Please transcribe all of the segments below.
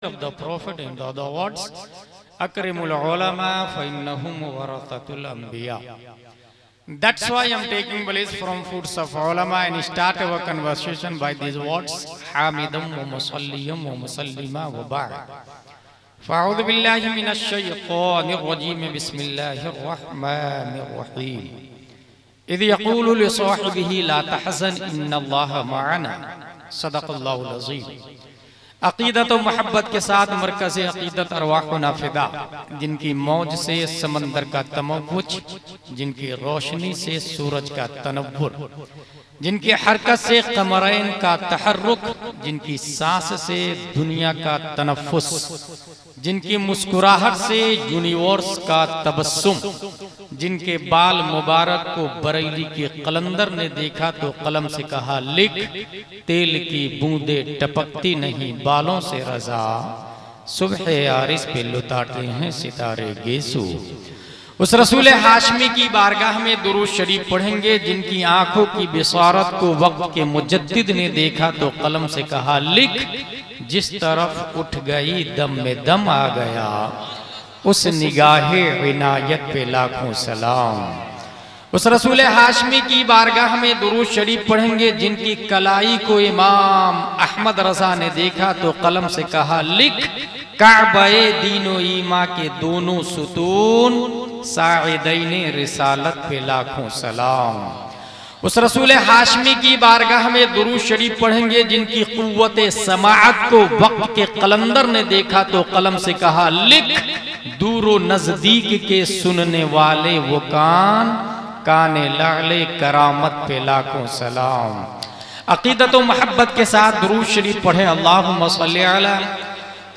of the Prophet in the other words, Akrimul ulama fa innahum warathatul anbiya. That's why I'm taking place from foods of ulama and start our conversation by these words, Hamidum wa musalliyum wa musallima wa ba'd. Fa'udhu billahi minash shaytanir rajim, bismillahir rahmanir rahim. Idh yaqulu li sahibihi la tahzan inna Allaha ma'ana. Sadaqallahul azim. अकीदत और मोहब्बत के साथ मरकज़ अकीदत अरवाह नाफिदा, जिनकी मौज से समंदर का तमव्वुज, जिनकी रोशनी से सूरज का तनव्वुर, जिनकी हरकत से कमरैन का तहर्रुक, जिनकी सांस से दुनिया का तनफ्फुस, जिनकी मुस्कुराहट से यूनिवर्स का तबस्सुम, जिनके बाल मुबारक को बरेली के कलंदर ने देखा तो कलम से कहा लिख, तेल की बूंदें टपकती नहीं बालों से रजा, सुबह आरिस पे लुटाते हैं सितारे गेसू। उस रसूल हाशमी की बारगाह में दुरूद शरीफ पढ़ेंगे, जिनकी आंखों की बिसारत को वक्त के मुजद्दिद ने देखा तो कलम से कहा लिख, जिस तरफ उठ गई दम में दम आ गया, उस निगाहे इनायत पे लाखों सलाम। उस रसूल हाशमी की बारगाह में दुरूद शरीफ पढ़ेंगे, जिनकी कलाई को इमाम अहमद रजा ने देखा तो कलम से कहा लिख, काबे दीनो ईमा के दोनों सुतून, साइदैने रिसालत पे लाखों सलाम। उस रसूल हाशमी की बारगाह में दुरूद शरीफ पढ़ेंगे, जिनकी कुव्वते समाअत को वक्त के कलंदर ने देखा तो कलम से कहा लिख, दूरो नजदीक के सुनने वाले वो कान, काने लाले करामत पे लाखों सलाम। अकीदत व मोहब्बत के साथ दुरूद शरीफ पढ़े, अल्लाहुम्मा सल्ली अला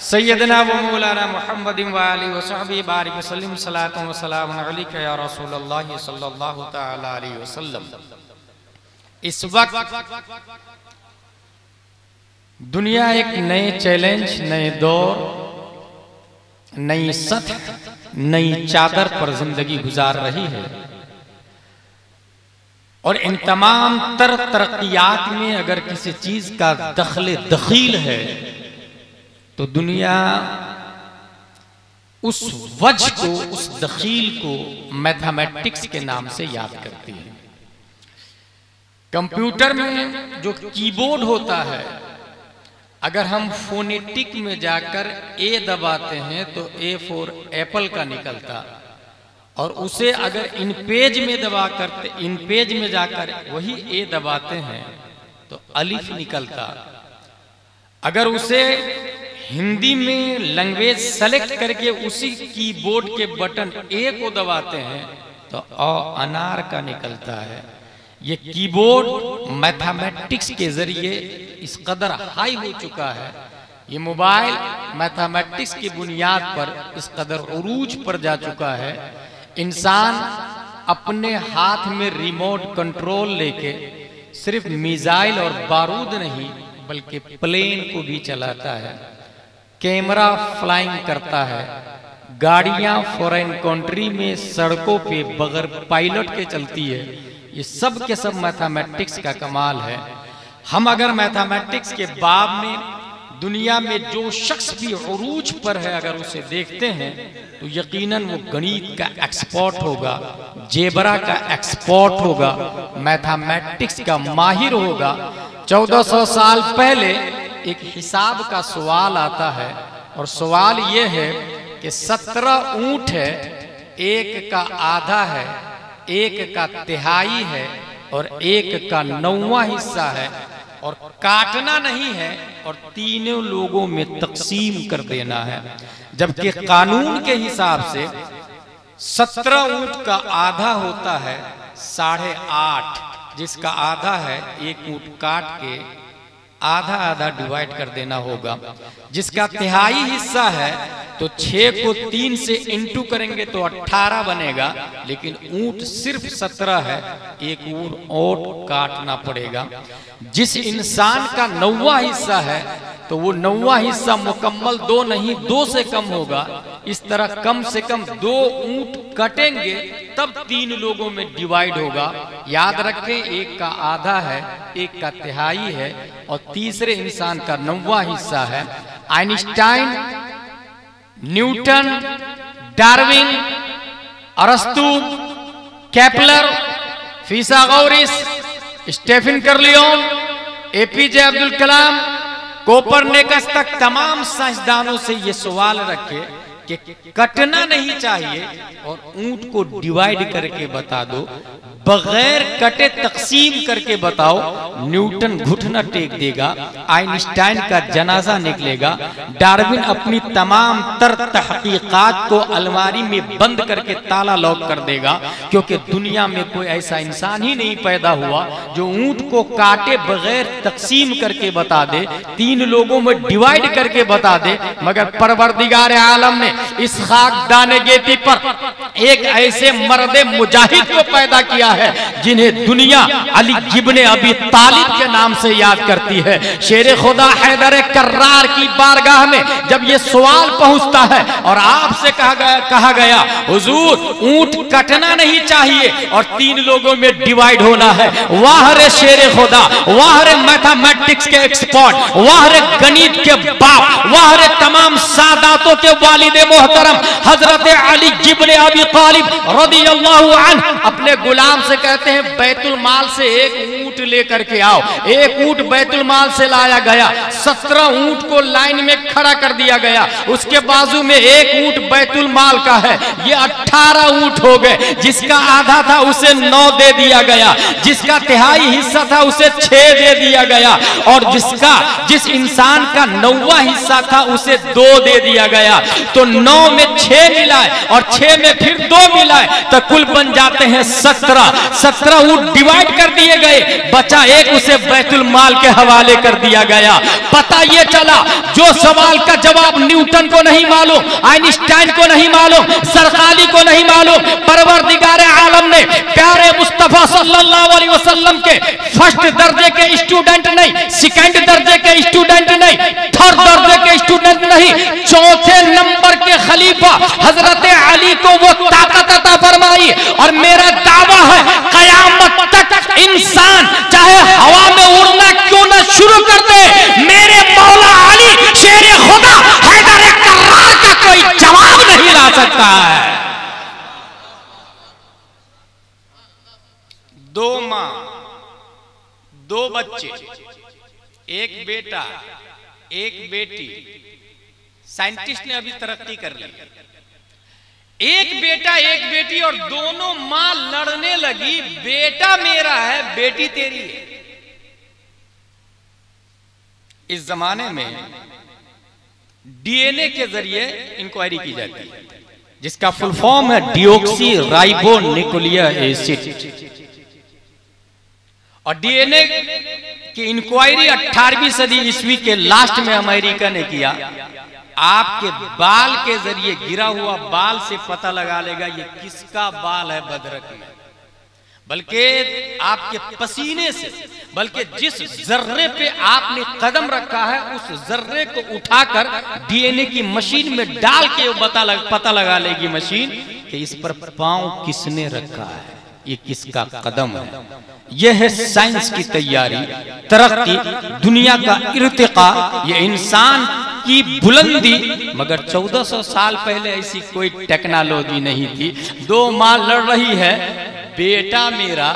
सय्यदना व मौलाना मुहम्मदिन व आलिहि व सहबिहि बारिक वसल्लिम, सलातु व सलामुन अलैका या रसूलल्लाह सल्लल्लाहु तआला अलैहि वसल्लम। इस वक्त दुनिया एक नए चैलेंज, नए दौर, नई सतह, नई चादर पर जिंदगी गुजार रही है, और इन तमाम तरक्कियात में अगर किसी चीज का दखील है तो दुनिया उस वजह को, उस दखील को मैथमेटिक्स के नाम से याद करती है। कंप्यूटर में जो कीबोर्ड होता है, अगर हम फोनेटिक में जाकर ए दबाते हैं तो ए फॉर एप्पल का निकलता, और उसे अगर इन पेज में दबा करते, इन पेज में जाकर वही ए दबाते हैं तो अलिफ निकलता। अगर उसे हिंदी में लैंग्वेज सेलेक्ट करके उसी कीबोर्ड के बटन ए को दबाते हैं तो अनार का निकलता है। ये कीबोर्ड मैथमेटिक्स के जरिए इस कदर हाई हो चुका है, ये मोबाइल मैथमेटिक्स की बुनियाद पर इस कदर उरूज पर जा चुका है। इंसान अपने हाथ में रिमोट कंट्रोल लेके सिर्फ मिसाइल और बारूद नहीं बल्कि प्लेन को भी चलाता है, कैमरा फ्लाइंग करता है, गाड़ियां फॉरेन कंट्री में सड़कों पे बगैर पायलट के चलती है। ये सब के सब मैथमेटिक्स का कमाल है। हम अगर मैथमेटिक्स के बाब में दुनिया में जो शख्स भी उरूज पर है अगर उसे देखते हैं तो यकीनन वो गणित का एक्सपर्ट होगा, जेबरा का एक्सपर्ट होगा, मैथमेटिक्स का माहिर होगा। 1400 साल पहले एक हिसाब का सवाल आता है, और सवाल ये है कि 17 ऊंट है, एक का आधा है, एक का तिहाई है और एक का 9वां हिस्सा है, और काटना नहीं है और तीनों लोगों में तकसीम कर देना है। जबकि कानून के हिसाब से 17 ऊंट का आधा होता है 8.5, जिसका आधा है एक ऊंट काट के आधा आधा डिवाइड कर देना होगा। जिसका तिहाई हिस्सा है तो 6 को 3 से इंटू करेंगे तो 18 बनेगा, लेकिन ऊंट सिर्फ 17 है, एक ऊंट काटना पड़ेगा। जिस इंसान का 9वां हिस्सा है तो वो 9वां हिस्सा मुकम्मल 2 नहीं 2 से कम होगा। इस तरह कम से कम 2 ऊंट कटेंगे तब 3 लोगों में डिवाइड होगा। याद रखें, एक का आधा है, एक का तिहाई है और तीसरे इंसान का 9वां हिस्सा है। आइंस्टाइन, न्यूटन, डार्विन, अरस्तु, Kepler, फिसागोरस, Stephen कर्लियोन, APJ Abdul Kalam, Copernicus तक तमाम साइंसदानों से ये सवाल रखे कि कटना नहीं चाहिए और ऊंट को डिवाइड करके बता दो, बगैर कटे तकसीम करके बताओ। न्यूटन घुटना टेक देगा, आइंस्टाइन का जनाजा निकलेगा, डार्विन अपनी तमाम तर तहकीकात को अलमारी में बंद करके ताला लॉक कर देगा, क्योंकि दुनिया में कोई ऐसा इंसान ही नहीं पैदा हुआ जो ऊंट को काटे बगैर तकसीम करके बता दे, 3 लोगों में डिवाइड करके बता दे। मगर परवरदिगार आलम ने इस खाक दाने गेटी पर एक ऐसे मर्दे मुजाहिद को पैदा किया है जिन्हें दुनिया अली इब्ने अबी तालिब के नाम से याद करती है। शेर खुदा हैदर कर्रार की बारगाह में जब ये सवाल पहुंचता है और आपसे कहा गया हुजूर ऊंट कटना नहीं चाहिए और 3 लोगों में डिवाइड होना है, वाह रे शेर खुदा, वाह रे मैथमेटिक्स के एक्सपर्ट, वाह रे गणित के बाप, वाह रे तमाम सादातों के वालिद मोहतरम हजरत अली इब्ने अबी तालिब रदियल्लाहु अन्हु अपने गुलाम से कहते हैं बैतुल माल से एक ऊंट लेकर के आओ। एक ऊंट बैतुल माल से लाया गया, 17 ऊंट को लाइन में खड़ा कर दिया गया, उसके बाजू में एक ऊंट बैतुल माल का है, ये 18 ऊंट हो गए। जिसका आधा था उसे 9 दे दिया गया, जिसका तिहाई हिस्सा था उसे 6 दे दिया गया, और जिस इंसान का 9वां हिस्सा था उसे 2 दे दिया गया। तो 9 में 6 मिलाए और 6 में फिर 2 मिलाए तो कुल बन जाते हैं 17 ऊंट डिवाइड कर दिए गए, बचा एक, उसे बैतुल माल के हवाले कर दिया गया। पता ये चला जो सवाल का जवाब न्यूटन को नहीं मालूम, आइंस्टाइन को नहीं मालूम, सरकाली को नहीं मालूम, परवरदिगार आलम ने प्यारे मुस्तफा सल्लल्लाहु अलैहि वसल्लम के फर्स्ट दर्जे के स्टूडेंट नहीं, सेकंड दर्जे के स्टूडेंट नहीं, थर्ड दर्जे के स्टूडेंट नहीं, 4थे नंबर के खलीफा हजरत अली को वो ताकत अता फरमाई। और मेरा दावा है कयामत तक इंसान चाहे हवा में उड़ना क्यों न शुरू कर दे, मेरे मौला अली शेर खुदा हैदर कर्रार का कोई जवाब नहीं ला सकता है। 2 मां 2 बच्चे, एक बेटा एक बेटी, साइंटिस्ट ने अभी तरक्की कर ली, एक बेटा एक बेटी और दोनों मां लड़ने लगी, बेटा मेरा है बेटी तेरी है। इस जमाने में डीएनए के जरिए इंक्वायरी की जाती है, जिसका फुल फॉर्म है डिऑक्सी राइबो न्यूक्लिक एसिड। और डीएनए की इंक्वायरी 18वीं सदी ईस्वी के लास्ट में अमेरिका ने किया। आपके बाल के जरिए गिरा हुआ बाल से पता लगा लेगा ये किसका बाल है बदरक में, बल्कि आपके पसीने से, बल्कि जिस जर्रे पे आपने कदम रखा है उस जर्रे को उठाकर डीएनए की मशीन में डाल के पता लगा लेगी मशीन कि इस पर पांव किसने रखा है, ये किसका कदम है। यह है साइंस की तैयारी, तरक्की, दुनिया का इर्तिका, ये इंसान की बुलंदी। मगर 1400 साल पहले ऐसी कोई टेक्नोलॉजी नहीं थी। 2 मां लड़ रही है, बेटा मेरा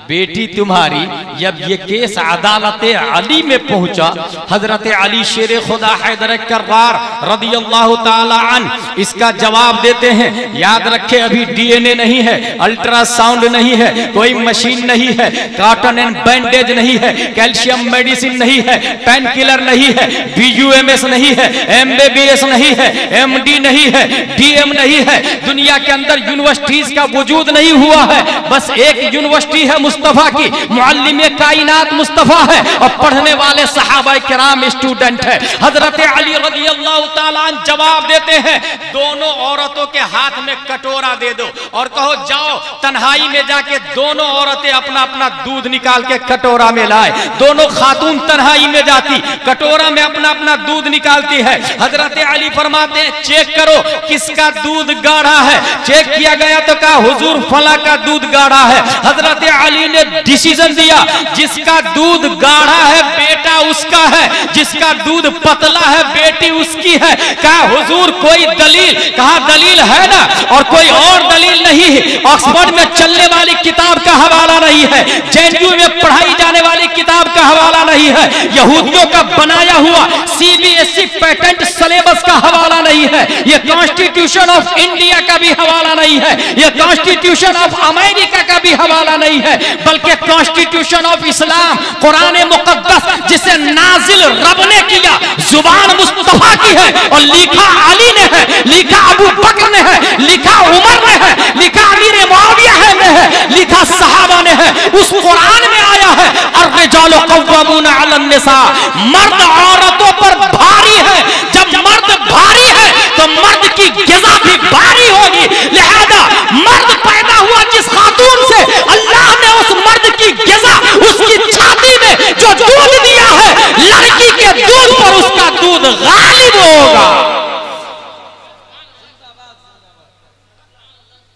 बेटी तुम्हारी। जब ये केस अदालत अली में पहुंचा, हजरत अली शेर खुदा हैदर कर्रार रदियल्लाहु ताला अन्हु इसका जवाब देते हैं। याद रखे अभी डीएनए नहीं है, अल्ट्रासाउंड नहीं है, कोई मशीन नहीं है, कॉटन एंड बैंडेज नहीं है, कैल्शियम मेडिसिन नहीं है, पेन किलर नहीं है, बीयूएमएस नहीं है, एमबीबीएस नहीं है, एमडी नहीं है, डीएम नहीं है। दुनिया के अंदर यूनिवर्सिटीज का वजूद नहीं हुआ है, बस एक यूनिवर्सिटी है मुस्तफा की, मुअल्लिमे कायनात मुस्तफा है और पढ़ने वाले सहाबाए किराम स्टूडेंट है। हजरत अली रज़ियल्लाहु ताला अन्हु जवाब देते हैं, दोनों औरतों के हाथ में कटोरा दे दो और कहो जाओ तन्हाई में जाके दोनों औरतें अपना अपना दूध निकाल के कटोरा में लाए। दोनों खातून तन्हाई में जाती, कटोरा में अपना अपना दूध निकालती है। हजरत अली फरमाते हैं चेक करो किसका दूध गाढ़ा है। चेक किया गया तो कहा हुजूर फला का दूध गाढ़ा है। हजरत अली अली ने डिसीजन दिया, जिसका दूध गाढ़ा है बेटा उसका है, जिसका दूध पतला है बेटी उसकी है। कहा हुजूर कोई दलील? कहा दलील है ना, और कोई और दलील नहीं है। ऑक्सफोर्ड में चलने वाली किताब का हवाला नहीं है, जेएनयू में पढ़ाई जाने वाली किताब का हवाला नहीं है, यहूदियों का बनाया हुआ सीबीएसई पैटेंट सिलेबस का हवाला नहीं है, यह कॉन्स्टिट्यूशन ऑफ इंडिया का भी हवाला नहीं है, यह कॉन्स्टिट्यूशन ऑफ अमेरिका का भी हवाला नहीं है, बल्कि कॉन्स्टिट्यूशन ऑफ इस्लाम कुरान मुकद्दस जिसे नाजिल रब ने किया, जुबान मुस्तफा की है, और लिखा अली ने है, लिखा अबू बकर ने है, लिखा उमर ने है, लिखा अमीर मुआविया ने है, लिखा सहाबा ने है। उस कुरान में आया है अर्रिजालु कव्वामूना अलन निसा, मर्द औरतों पर भारी है। जब मर्द भारी है तो मर्द की ग़िज़ा भी भारी होगी। लिहाजा मर्द पैदा हुआ जिस खातून से, अल्लाह ने उस मर्द की ग़िज़ा उसकी छाती में जो दूध दिया है, लड़की के दूध पर उसका दूध गालिब होगा।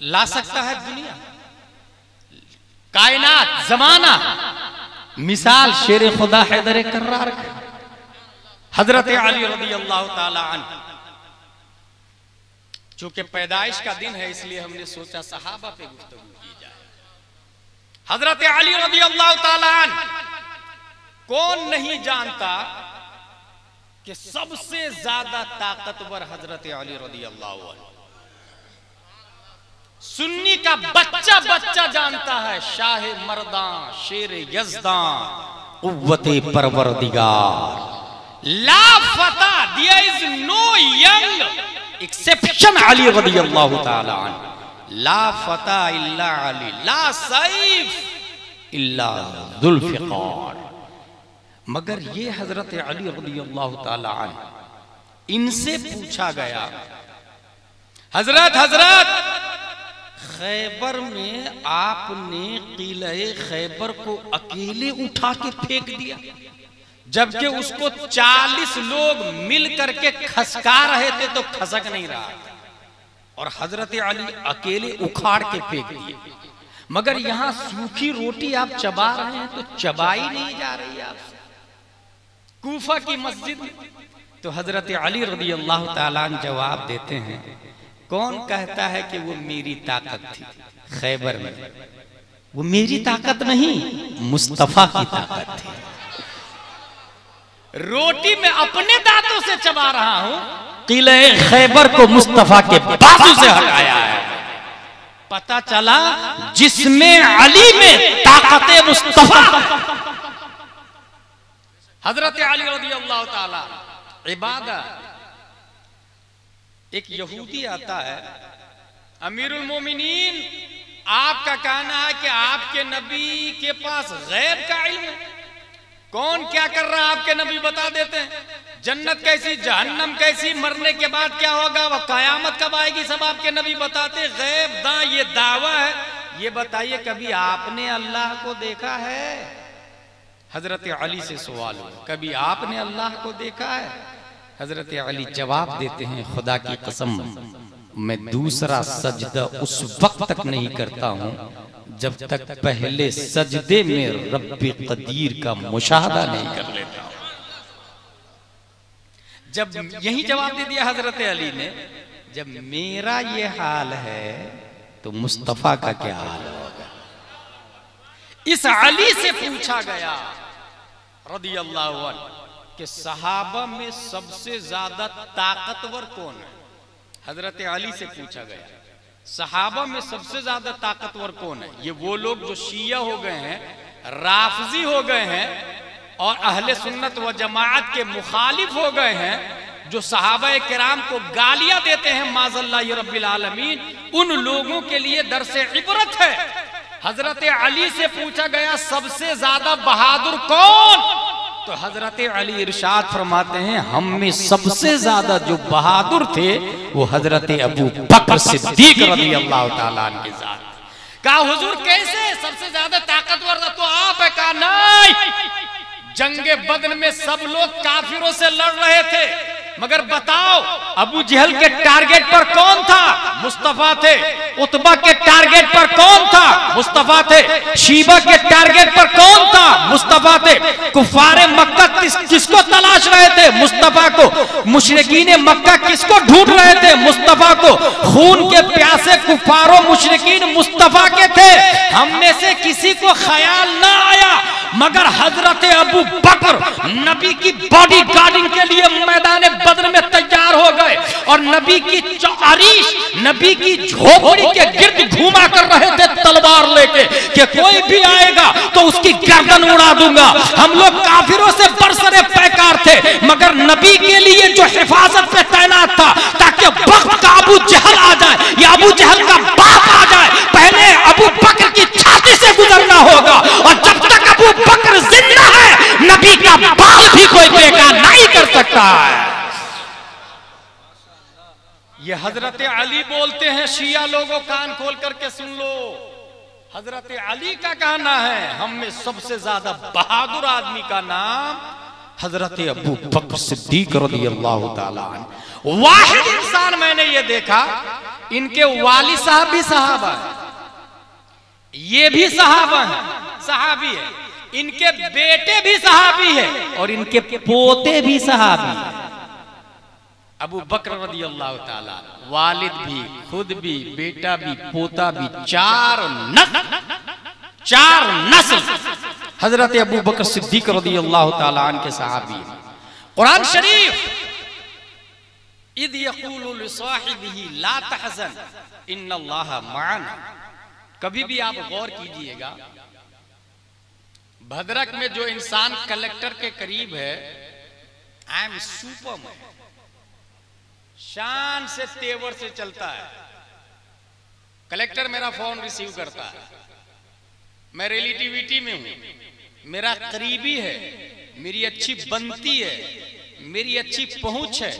ला सकता है दुनिया, कायनात, जमाना। मिसाल शेर खुदा हैदर कर्रार का, हजरत अली रज़ी अल्लाह ताला अन्हु। चूंकि पैदाइश का दिन है इसलिए हमने सोचा सहाबा पे गुफ्तगू की जाए। हजरत अली रज़ी अल्लाह ताला अन्हु, कौन नहीं जानता कि सबसे ज्यादा ताकतवर हजरत अली रज़ी अल्लाह अन्हु। सुन्नी का बच्चा बच्चा जानता है, शाह मर्दां, शेर यज़दां, कुव्वते परवरदिगार, लाफता, there is no young exception अली रज़ियल्लाहु ताला अन्हु। लाफता इल्ला अली, ला सैफ इल्ला ज़ुल्फ़िकार। मगर ये हजरत अली रज़ियल्लाहु ताला अन्हु, इनसे पूछा गया, हजरत खैबर में आपने किले खैबर को अकेले उठा के फेंक दिया, जबकि उसको 40 लोग मिल करके खसका रहे थे तो खसक नहीं रहा, और हजरत अली अकेले उखाड़ के फेंक दिए। मगर यहां सूखी रोटी आप चबा रहे हैं तो चबाई नहीं जा रही आपसे। कूफा की मस्जिद में तो हजरत अली रज़ी अल्लाह ताला अन्हु जवाब देते हैं, कौन कहता है कि वो मेरी ताकत थी खैबर में? वो मेरी ताकत नहीं, मुस्तफा की ताकत थी। रोटी में अपने दांतों से चबा रहा हूं, किले खैबर को मुस्तफा के बाजू से हटाया है। पता चला जिसमें अली में ताकत मुस्तफा। हजरत अली रज़ी अल्लाह ताला इबादत। एक यहूदी आता है, अमीरुल मोमिनीन, आपका कहना है कि आपके नबी के पास गैब का इल्म है, कौन क्या कर रहा है आपके नबी बता देते हैं। जन्नत कैसी, जहन्नम कैसी, मरने के बाद क्या होगा, वह कयामत कब आएगी, सब आपके नबी बताते। गैब दा ये दावा है। ये बताइए कभी आपने अल्लाह को देखा है? हजरत अली से सवाल हुआ, कभी आपने अल्लाह को देखा है? हजरत अली जवाब देते हैं, खुदा की कसम मैं दूसरा सजदा उस वक्त तक नहीं करता हूं जब तक पहले सजदे में रब्बे कदीर का मुशाहदा नहीं कर लेता। जब यही जवाब दे दिया हजरत अली ने, जब मेरा ये हाल है तो मुस्तफा का क्या हाल होगा। इस अली से पूछा गया रज़ी अल्लाहु अन्हु कि सहाबा में सबसे ज्यादा ताकतवर कौन है। हजरत अली से पूछा गया सहाबा में सबसे ज्यादा ताकतवर कौन है। ये वो लोग जो शिया हो गए हैं, राफजी हो गए हैं और अहले सुन्नत व जमात के मुखालिफ हो गए हैं, जो सहाबा किराम को गालियां देते हैं माज़ल्ला रब्बिल आलमीन, उन लोगों के लिए दरसे इबरत है। हजरत अली से पूछा गया सबसे ज्यादा बहादुर कौन, तो हजरत अली इरशाद फरमाते हैं हम में सबसे ज्यादा जो बहादुर थे वो हजरत अबू बकर सिद्दीक रज़ी अल्लाह ताला अन्हु के साथ। कहा हुजूर कैसे सबसे ज्यादा ताकतवर था? तो आप है। कहा नहीं, जंगे बदर में सब लोग काफिरों से लड़ रहे थे, मगर बताओ अबू जहल के टारगेट पर कौन था? मुस्तफा थे। उतबा के टारगेट पर कौन था? मुस्तफा थे। शीबा के टारगेट पर कौन था? मुस्तफा थे। कुफारे मक्का किसको तलाश रहे थे? मुस्तफा को। मुशरिकीन मक्का किसको ढूंढ रहे थे? मुस्तफा को। खून के प्यासे कुफारों मुशरिकीन मुस्तफा के थे। हम में से किसी को ख्याल ना आया मगर हजरत अबू बकर नबी की बॉडी गार्डिंग के लिए मैदान बद्र में तैयार हो गए और नबी की अरीश, नबी की झोपड़ी के गिर्द घूमा कर रहे थे तलवार लेके कि कोई भी आएगा तो उसकी गर्दन उड़ा दूंगा। हम लोग काफिरों से बरसरे पैकार थे मगर नबी के लिए जो हिफाजत पे तैनात था ताकि वक्त का अबू जहल आ जाए या अबू जहल का बाप आ जाए, पहले अबू बकर की छाती से गुजरना होगा और जब तक अबू बकर जिंदा है नबी का बाप भी कोई बेकार नहीं कर सकता है। ये हजरत अली बोलते हैं, शिया लोगों कान खोल करके सुन लो। हजरत अली का कहना है हम में सबसे ज्यादा बहादुर आदमी का नाम हजरत अबू बकर सिद्दीक रज़ियल्लाहु ताला अन्हु। वाहिद इंसान मैंने ये देखा, इनके वाली साहब भी सहाबा है, ये भी सहाबा है, सहाबी है, इनके बेटे भी सहाबी है और इनके पोते भी सहाबी है। अबू बकर रज़ियल्लाहु ताला, वालिद भी, खुद भी, बेटा भी, पोता भी, चार नस्ल हजरत अबू बकर सिद्दीक रज़ियल्लाहु ताला अन्हु के सहाबी हैं। कुरान शरीफ इद यक़ूलु लिसाहिबिही ला तहज़न इन्नल्लाहा मअना, कभी भी आप गौर कीजिएगा, भद्रक में जो इंसान कलेक्टर के करीब है, आई एम सुपरमैन, शान से तेवर से चलता है। कलेक्टर मेरा फोन रिसीव करता है, मैं रिलेटिविटी में हूं, मेरा करीबी है, मेरी अच्छी बनती है, मेरी अच्छी पहुंच है,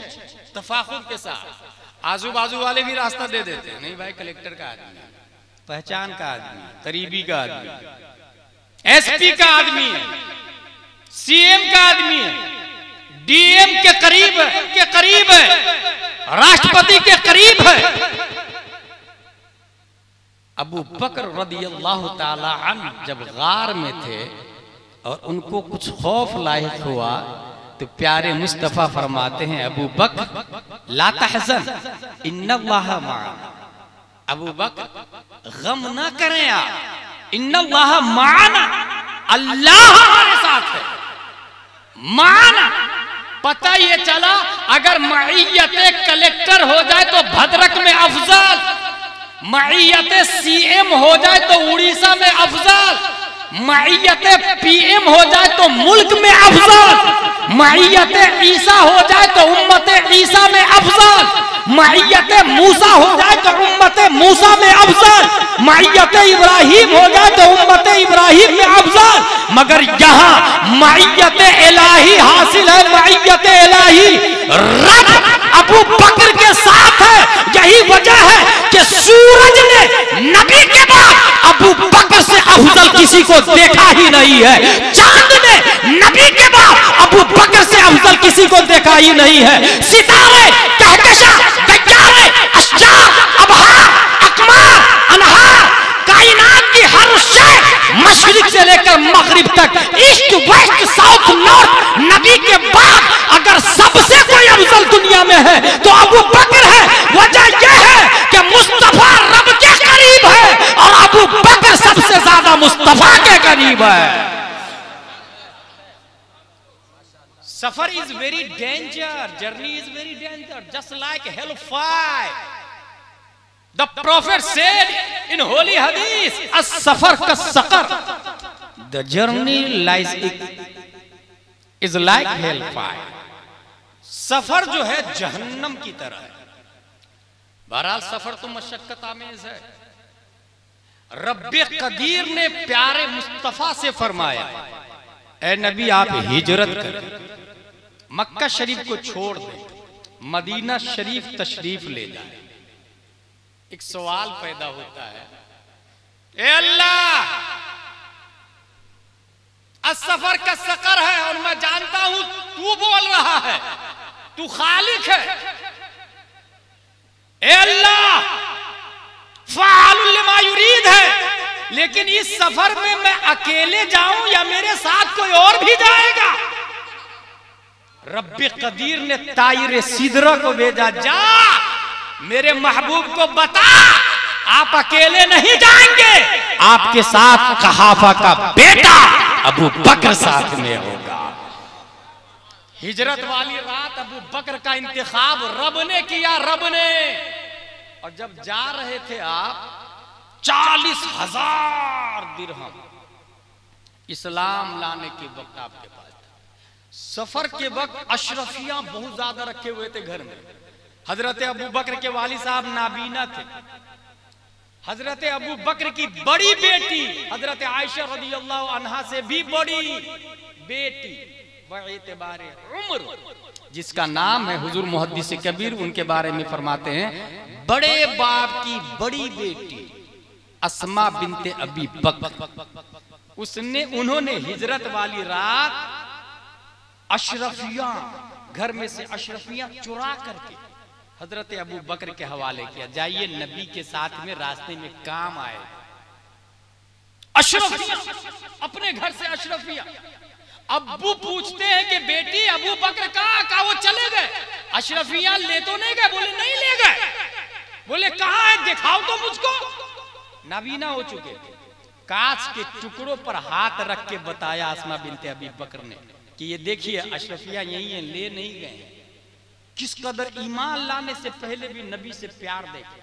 तफाखुर के साथ आजू बाजू वाले भी रास्ता दे देते हैं, नहीं भाई कलेक्टर का आदमी है, पहचान का आदमी, करीबी का आदमी, एसपी का आदमी है, सीएम का आदमी है, डीएम के करीब है, राष्ट्रपति के करीब है। अबू बकर रज़ियल्लाहु ताला अन्हु जब गार में थे और उनको कुछ खौफ लाहिक हुआ तो प्यारे मुस्तफा फरमाते हैं, अबू बकर ला तहज़न इन्नल्लाहा मअना, अबू बकर गम ना करें आप, इन्नल्लाहा मअना, अल्लाह हमारे साथ है। माना पता ये चला अगर मईयत कलेक्टर हो जाए तो भद्रक में अफजल, मईयत सीएम हो जाए तो उड़ीसा में अफजल, मईयत पीएम हो जाए तो मुल्क में अफजल, मईयत ईसा हो जाए तो उम्मत ईसा में अफजल, मईयत मूसा हो जाए तो उम्मत मूसा में अफजल, मईयत इब्राहिम हो जाए तो उम्मत इब्राहिम में अफजल। मगर यहाँ मईयत इलाही हासिल है, मईयत इलाही रब अबू बकर के साथ है। यही वजह है कि सूरज ने नबी के बाद अबू बकर से अफजल किसी को देखा ही नहीं है, चांद ने नबी के बाद अबू बकर से अफजल किसी को देखा ही नहीं है। सितारे, कहकशा, गैयारे, अश्जार, अबहार, अकमार, अनहार, कायनात की हर शय मशरिक से लेकर मगरिब तक, ईस्ट वेस्ट साउथ नॉर्थ, नबी के बाद अगर सबसे कोई अफजल दुनिया में है तो अबू बकर है। वजह यह है कि मुस्तफा रब के करीब है और अबू बकर सबसे ज्यादा मुस्तफा के करीब है। सफर is very danger, journey is very danger, just like hell fire. The Prophet said in holy hadith, as-safar kas-saqar, the journey is like hellfire. सफर जो है जहन्नम की तरह है। बहरहाल सफर तो मशक्कत आमेज है। रब्बे कदीर ने प्यारे मुस्तफा से फरमाया, ए नबी आप हिजरत करें, मक्का शरीफ को छोड़ दें, मदीना शरीफ तशरीफ ले जाए। एक सवाल पैदा होता है, ए अल्लाह, सफर का सकर है और मैं जानता हूं तू बोल रहा है, तू खालिक है। ए अल्लाह, लेकिन इस सफर में मैं अकेले जाऊं या मेरे साथ कोई और भी जाएगा? रब्बे कदीर ने ताइर सिदरा को भेजा, जा मेरे महबूब को बता आप अकेले नहीं जाएंगे, आपके साथ कहाफा का बेटा अबू बकर साथ में होगा। हिजरत वाली रात अबू बकर का इंतखाब रब ने किया, रब ने। और जब जा रहे थे आप 40,000 दिरहम इस्लाम लाने के वक्त आपके पास था। सफर के वक्त अशरफियां बहुत ज्यादा रखे हुए थे घर में। हजरत अबू बकर के वाली साहब नाबीना थे। हजरत अबू बकर की बड़ी बेटी हजरत आयशा रदियल्लाहु अन्हा से भी बड़ी बेटी बएतबारे उम्र, जिसका नाम है हुजूर मुहद्दिस कबीर, उनके बारे में फरमाते हैं बड़े बाप की बड़ी बेटी अस्मा बिनते अबी बकर, उन्होंने हिजरत वाली रात अशरफियां, घर में से अशरफियां चुरा करके हजरत अबू बकर के हवाले किया, जाइए नबी के साथ में रास्ते में काम आए। अशरफियां अपने घर से अशरफियां। अब्बू पूछते हैं कि बेटी अबू बकर कहाँ? वो चले गए। अशरफियां ले तो नहीं गए? बोले नहीं ले गए। बोले कहाँ है, दिखाओ तो मुझको। नाबीना हो चुके थे। कांच के टुकड़ों पर हाथ रख के बताया अस्मा बिनते अबी बकर ने कि ये देखिए अशरफियां यही है, ले नहीं गए। किस कदर ईमान लाने से पहले भी नबी से प्यार देखे,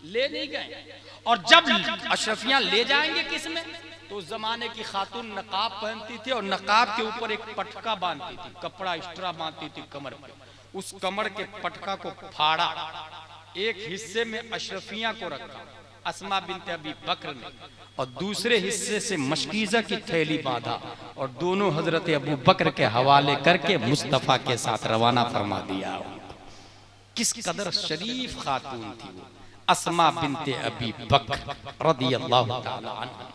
ले नहीं गए। और जब अशरफियां ले जाएंगे किस में, तो उस जमाने की खातून नकाब पहनती थी और नकाब के ऊपर एक पटका बांधती थी, कपड़ा एक्स्ट्रा बांधती थी कमर पे। उस कमर के पटका को फाड़ा, एक हिस्से में अशरफियां को रखा अस्मा बिनते अबी बकर ने, और दूसरे हिस्से से मशकीजा की थैली बांधा और दोनों हजरत अबू बकर के हवाले करके मुस्तफा के साथ रवाना फरमा दिया। किस कदर शरीफ खातून थी वो अस्मा बिनते अबी बकर रदियल्लाहु ताला अन्हा।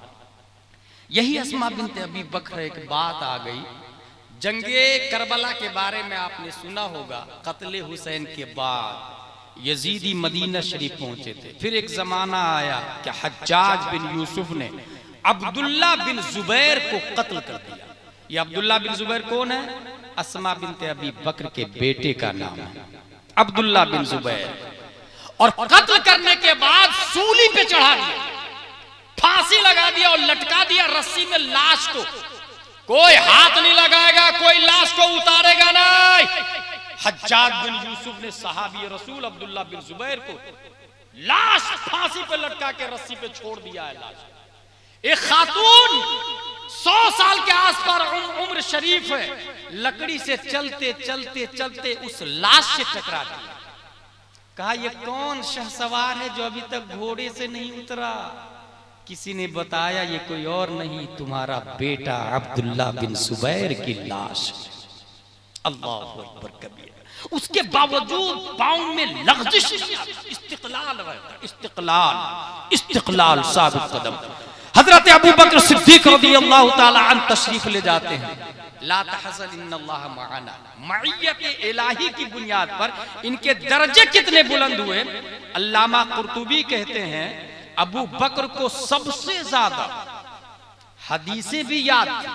यही अस्मा बिनते अबी बकर, एक बात आ गई, जंगे करबला के बारे में आपने सुना होगा। कत्ले हुसैन के बाद यजीदी मदीना शरीफ पहुंचे थे। फिर एक जमाना आया कि हज्जाज बिन यूसुफ ने अब्दुल्ला बिन जुबैर को कत्ल कर दिया। ये अब्दुल्ला बिन जुबैर कौन है? अस्मा बिनते अबी बकर के बेटे का नाम है अब्दुल्ला बिन जुबैर। और कत्ल करने के बाद सूली पे चढ़ा दिया, फांसी लगा दिया और लटका दिया रस्सी में लाश को। कोई हाथ नहीं लगाएगा, कोई लाश को उतारेगा नहीं। हज्जाज बिन यूसुफ ने सहाबी रसूल अब्दुल्ला बिन जुबैर को लाश फांसी पे लटका के रस्सी पे छोड़ दिया है। लाश एक खातून 100 साल के आसपास उम्र शरीफ है, लकड़ी से चलते चलते चलते उस लाश से टकरा दिया। कहा ये कौन शहसवार है जो अभी तक घोड़े से नहीं उतरा? किसी ने बताया ये कोई और नहीं, तुम्हारा बेटा अब्दुल्ला बिन जुबैर की लाश। अल्लाहु अकबर कबीर। उसके बावजूद पाँव में लग़ज़िश, इस्तिक़लाल इस्तिक़लाल साबित कदम। हजरत अबू बकर सिद्दीक़ रज़ियल्लाहु ताला अन्हु तशरीफ ले जाते हैं। ला तहज़न इन्नल्लाह मअना, मइयत इलाही की बुनियाद पर इनके दर्जे कितने बुलंद हुए। अल्लामा कुर्तुबी कहते हैं अबू बकर को सबसे ज्यादा हदीसें भी याद थी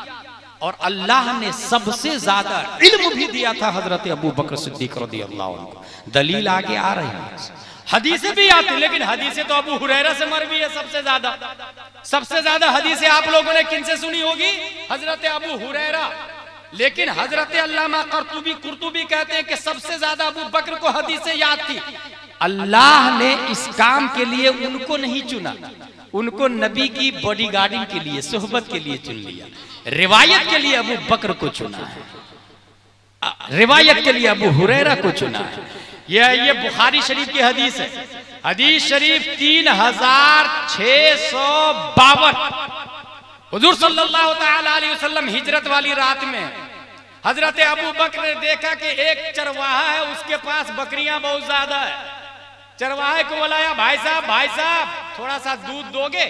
और अल्लाह ने सबसे ज्यादा इल्म भी दिया था हजरत अबू बकर सिद्दीक रज़ियल्लाहु अन्हु। दलील आगे आ रही है। हदीसें भी आती, लेकिन हदीसें तो अबू हुरैरा से मरवी है सबसे ज्यादा। सबसे ज्यादा हदीसें आप लोगों ने किनसे सुनी होगी? हजरत अबू हुरैरा। लेकिन हजरत अल्लामा कुर्तुबी कहते हैं कि सबसे ज्यादा अबू बकर को हदीसें याद थी। अल्लाह ने इस काम के लिए उनको नहीं चुना, उनको नबी की बॉडीगार्डिंग के लिए, सोहबत के लिए चुन लिया। रिवायत के लिए अबू बकर को चुना है, रिवायत के लिए अबू हुरैरा को चुना है। ये बुखारी शरीफ की हदीस है। हदीस शरीफ 3652। हुजूर सल्लल्लाहु ताला अलैहि वसल्लम हिजरत वाली रात में हजरत अबू बकर ने देखा कि एक चरवाहा है, उसके पास बकरियां बहुत ज्यादा है। चरवाहे को बुलाया, भाई साहब थोड़ा सा दूध दोगे?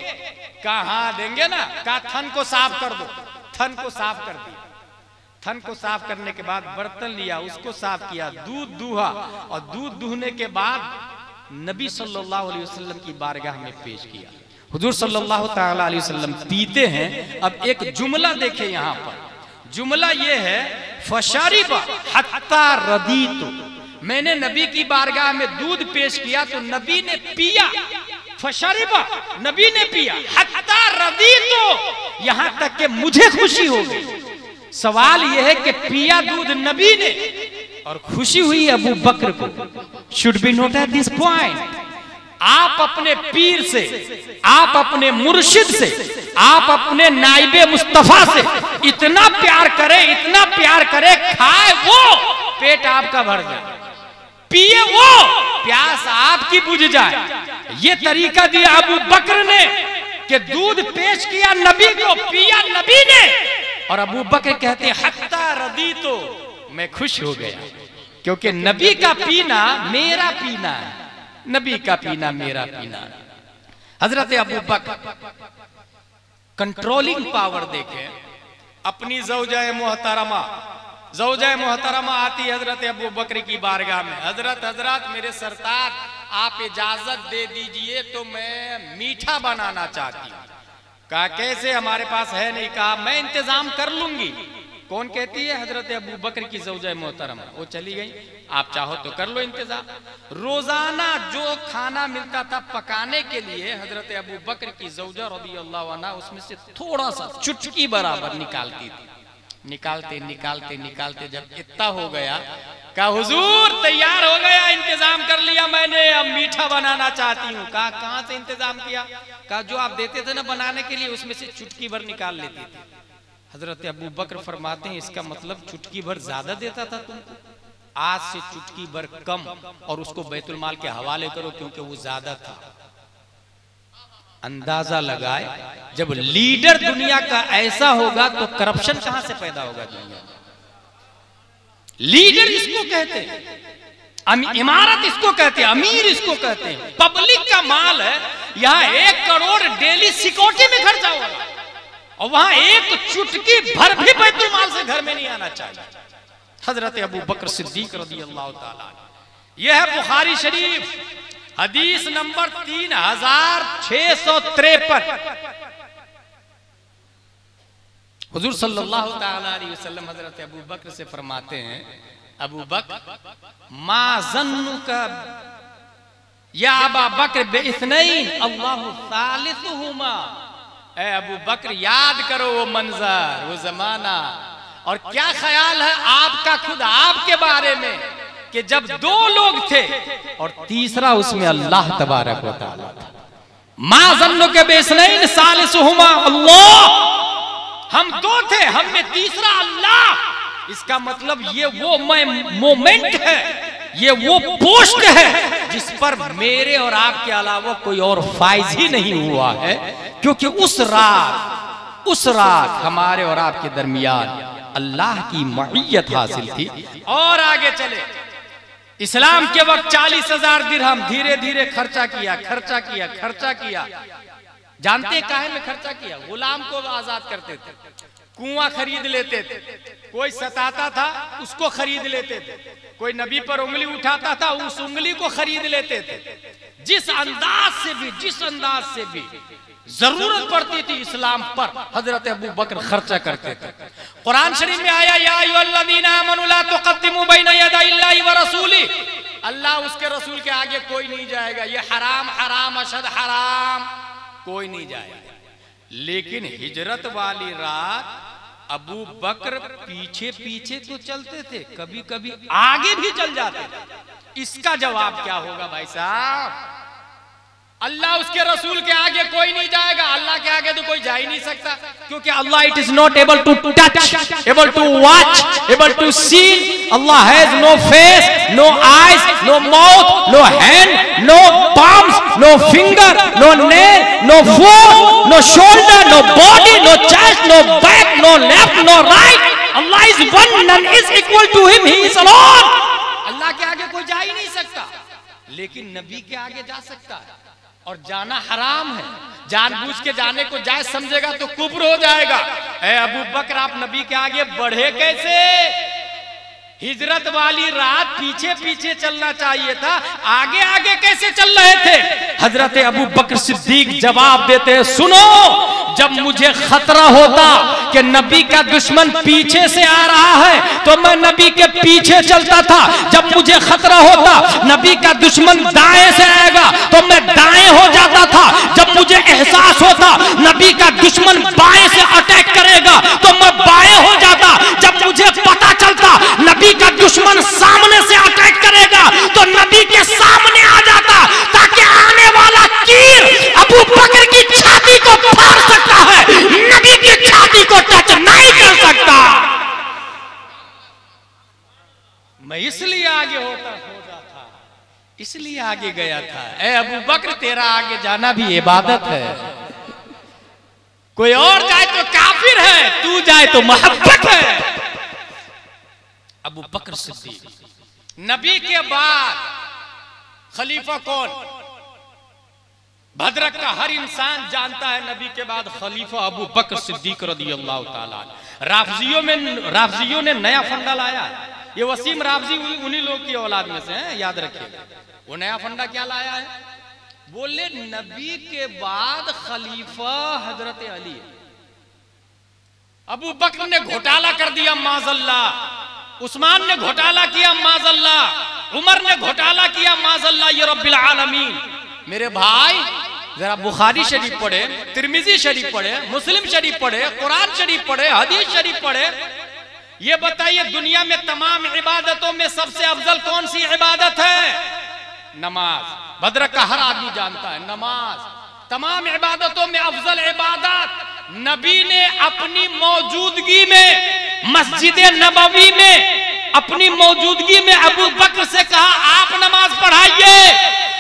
कहाँ देंगे ना, कहा थन को साफ कर दो। थन को साफ कर दिया। थन को साफ करने के बाद बर्तन लिया, उसको साफ किया, दूध दूहा और दूध दूहने के बाद नबी सल्लल्लाहु अलैहि वसल्लम की बारगाह में पेश किया। हुजूर सल्लल्लाहु ताला अलैहि वसल्लम पीते हैं। अब एक जुमला देखे यहाँ पर, जुमला ये है फशरिबा हत्ता रदीतु, मैंने नबी की बारगाह में दूध पेश किया तो नबी ने पिया, फशरिबा नबी ने पिया, हत्ता रदीतु यहाँ तक कि मुझे खुशी हो गई। सवाल यह है कि पिया दूध नबी ने और खुशी हुई अबू बकर को। Should be note at this point, आप अपने पीर से, आप अपने मुर्शिद से, आप अपने नाइबे मुस्तफा से इतना प्यार करें, इतना प्यार करें, खाए वो पेट आपका भर जाए, पिए वो प्यास आपकी बुझ जाए। ये तरीका दिया अबू बकर ने कि दूध पेश किया नबी को, पिया नबी ने, और अबू बकर कहते हत्ता रदी, तो मैं खुश हो गया क्योंकि नबी का पीना मेरा पीना है, नबी का पीना मेरा पीना। हजरत अबू बकर कंट्रोलिंग पावर देखे अपनी ज़ौजा मोहतरमा आती हजरत अबू बकर की बारगाह में, हजरत मेरे सरताज आप इजाजत दे दीजिए तो मैं मीठा बनाना चाहती हूँ। कहा कैसे, हमारे पास है नहीं। कहा मैं इंतजाम कर लूंगी। कौन कहती है? हजरत अबू बकर की ज़ौजा मोहतरमा। वो चली गई, आप चाहो तो कर लो इंतजाम। रोजाना जो खाना मिलता था पकाने के लिए हजरत अबू बकर की ज़ौजा रज़ियल्लाहु अन्हा उसमें से थोड़ा सा चुटकी बराबर निकालती थी। निकालते निकालते निकालते जब इतना हो गया, कहा हुजूर तैयार हो गया, इंतजाम कर लिया मैंने, अब मीठा बनाना चाहती हूँ। कहा कहाँ से इंतजाम किया? कहा जो आप देते थे ना बनाने के लिए उसमें से चुटकी भर निकाल लेती थी। हजरत अबू बकर फरमाते हैं इसका मतलब चुटकी भर ज्यादा देता था तुमको, आज से चुटकी भर कम और उसको बैतुल माल के हवाले करो क्योंकि वो ज्यादा था। अंदाजा लगाए जब लीडर दुनिया का ऐसा होगा तो करप्शन कहां से पैदा होगा दुनिया में। लीडर इसको कहते हैं, इमारत इसको कहते हैं, अमीर इसको कहते हैं। पब्लिक का माल है, यहाँ 1 करोड़ डेली सिक्योरिटी में खर्चा होगा और वहां एक चुटकी भर भी बैतुल माल से घर में नहीं आना चाहिए। हजरत अबू बकर सिद्दीक रज़ियल्लाहु ताला, यह है बुखारी शरीफ हदीस नंबर 3653। हुजूर सल्लल्लाहु ताला अलैहि वसल्लम हजरत अबू बकर से फरमाते हैं, अबू बकर मा ज़न्नुका या अबा बकर बिइस्नैन अल्लाहु सालिसुहुमा। ए अबू बकर याद करो वो मंजर, वो जमाना, और क्या ख्याल है आपका खुद आपके बारे में कि जब 2 लोग थे और तीसरा उसमें अल्लाह तबारक व तआला था। मा ज़न्नुका बिइस्नैन सालिसुहुमा अल्लाह, हम 2 थे, हम में तीसरा अल्लाह। इसका मतलब ये वो मोमेंट है, ये वो पोस्ट है जिस पर मेरे और आपके अलावा कोई और फाइज ही नहीं हुआ है, क्योंकि उस रात हमारे और आपके दरमियान अल्लाह की मईयत हासिल थी। और आगे चले, इस्लाम के वक्त 40,000 दिरहम धीरे धीरे खर्चा किया। जानते काहे में खर्चा किया? गुलाम को आजाद करते थे, कुआं खरीद लेते थे, कोई सताता था उसको खरीद लेते थे, कोई नबी पर उंगली उठाता था उस उंगली को खरीद लेते थे। जिस अंदाज से भी जरूरत पड़ती थी इस्लाम पर हजरत अबू बकर खर्चा करते थे। कुरान शरीफ में आया या अय्युहल्लज़ीना आमनू ला तुक़द्दिमू बैना यदाइल्लाहि व रसूली, अल्लाह उसके रसूल के आगे कोई नहीं जाएगा। ये हराम अशद हराम, कोई नहीं जाएगा। लेकिन हिजरत वाली रात अबू बकर पीछे तो चलते थे, कभी कभी आगे भी चल जाते थे। इसका जवाब क्या होगा भाई साहब? अल्लाह उसके रसूल के आगे कोई नहीं जाएगा, अल्लाह के आगे तो कोई जा ही नहीं सकता, क्योंकि Allah it is not able to touch, able to watch, able to see. Allah has no face, no eyes, no mouth, no hand, no palms, no finger, no nail, no foot, no shoulder, no body, no chest, no back, no left, no right. Allah is one, none is equal to him, he is alone. अल्लाह के आगे कोई जा ही नहीं सकता, लेकिन नबी के आगे जा सकता है। और जाना हराम है, जानबूझ के जाने को जायज समझेगा तो कुफ्र हो जाएगा। ए अबू बकर आप नबी के आगे बढ़े कैसे? हिजरत वाली रात पीछे पीछे चलना चाहिए था, आगे आगे कैसे चल रहे थे? हजरत अबू बकर सिद्दीक जवाब देते हैं, सुनो, जब मुझे खतरा होता कि नबी का दुश्मन पीछे से आ रहा है तो मैं नबी के पीछे चलता था। जब मुझे खतरा होता नबी का दुश्मन दाएं से आएगा तो मैं दाएं हो जाता था। जब मुझे एहसास होता नबी का दुश्मन बाएं से अटैक करेगा तो मैं बाएं हो जाता। जब मुझे पता चलता नबी का दुश्मन सामने से अटैक करेगा तो नबी के सामने आ जाता, ताकि आने वाला तीर अबू बकर की छाती को फाड़ सकता है, नबी की छाती को टच नहीं कर सकता। मैं इसलिए आगे हो जाता था, इसलिए आगे गया था। ए अबू बकर, तेरा आगे जाना भी इबादत है। कोई और जाए तो काफिर है, तू जाए तो मोहब्बत है। अबू बकर सिद्दीक, नबी के बाद खलीफा कौन? भद्रक का हर इंसान जानता है नबी के बाद खलीफा अबू बकर सिद्दीक रदियल्लाहु ताला। राफजियों ने नया फंडा लाया। ये वसीम राफजी उन्हीं लोग की औलाद में से हैं, याद रखिएगा। वो नया फंडा क्या लाया है? बोले नबी के बाद खलीफा हजरत अली। अबू बकर ने घोटाला कर दिया माज़ल्ला, उस्मान ने घोटाला किया माज़ल्ला, उमर ने घोटाला किया माज़ल्ला, ये रब्बिल आलमीन। मेरे भाई जरा बुखारी शरीफ पढ़े, तिरमिजी शरीफ पढ़े, मुस्लिम शरीफ पढ़े, कुरान शरीफ पढ़े, हदीस शरीफ पढ़े। ये बताइए दुनिया में तमाम इबादतों में सबसे अफजल कौन सी इबादत है? नमाज। भद्रक का हर आदमी जानता है नमाज तमाम इबादतों में अफजल इबादत। नबी ने अपनी मौजूदगी में मस्जिद नबवी में अपनी मौजूदगी में अबू बकर से कहा, आप नमाज पढ़ाइए।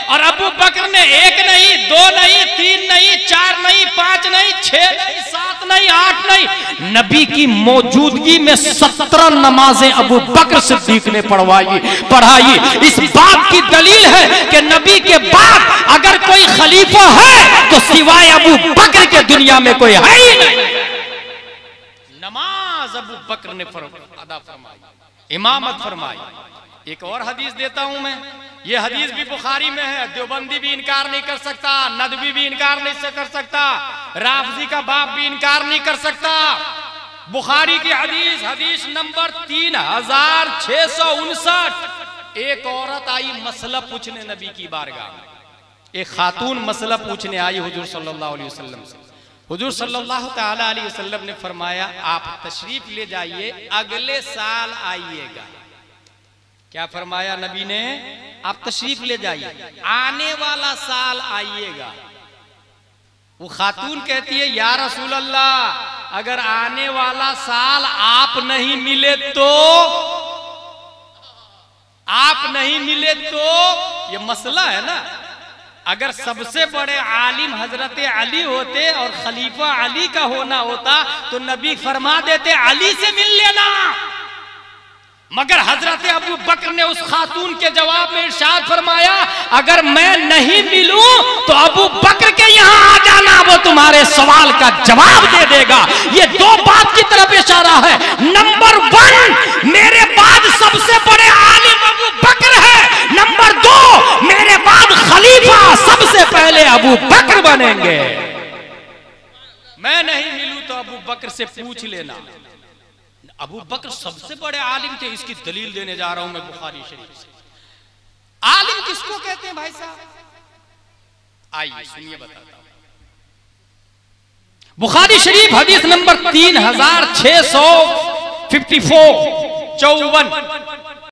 और अबू बकर ने एक नहीं, दो नहीं, तीन नहीं, चार नहीं, पांच नहीं, छह नहीं, सात नहीं, आठ नहीं, नबी की मौजूदगी में 17 नमाजें अबू बकर सिद्दीक ने पढ़ाई। इस बात की दलील है कि नबी के बाद अगर कोई खलीफा है तो सिवाय अबू बकर के दुनिया में कोई है ही नहीं। नमाज अबू बकर ने अदा फरमाई, इमामत फरमाई। एक और हदीस देता हूं मैं, ये हदीस भी बुखारी में है, देवबंदी भी इनकार नहीं कर सकता, नदवी भी इनकार नहीं कर सकता, राफजी का बाप भी इनकार नहीं कर सकता। बुखारी की हदीस, हदीस नंबर 3659। एक औरत आई मसला पूछने नबी की बारगाह में। एक खातून मसला पूछने आई हुजूर सल्लल्लाहु अलैहि वसल्लम से। हुजूर सल्लल्लाहु ताला अलैहि वसल्लम ने फरमाया, आप तशरीफ ले जाइए, अगले साल आइएगा। क्या फरमाया नबी ने? आप तशरीफ ले जाइए, आने वाला साल आइएगा। वो खातून कहती है, या रसूल अल्लाह, अगर आने वाला साल आप नहीं मिले तो? आप नहीं मिले तो? ये मसला है ना। अगर सबसे बड़े आलिम हजरत अली होते और खलीफा अली का होना होता तो नबी फरमा देते, अली से मिल लेना। मगर हजरत अबू बकर ने उस खातून के जवाब में इरशाद फरमाया, अगर मैं नहीं मिलूं तो अबू बकर के यहां आ जाना, वो तुम्हारे सवाल का जवाब दे देगा। ये दो बात की तरफ इशारा है। नंबर 1, मेरे बाद सबसे बड़े आलिम अबू बकर है। नंबर 2, मेरे बाद खलीफा सबसे पहले अबू बकर बनेंगे। मैं नहीं मिलूं तो अबू बकर से पूछ लेना। अबू बकर सबसे बड़े आलिम थे, इसकी दलील देने जा रहा हूं मैं बुखारी शरीफ से। आलिम किसको कहते हैं भाई साहब? आइए सुनिए, बताता हूं। बुखारी शरीफ हदीस नंबर 3654 54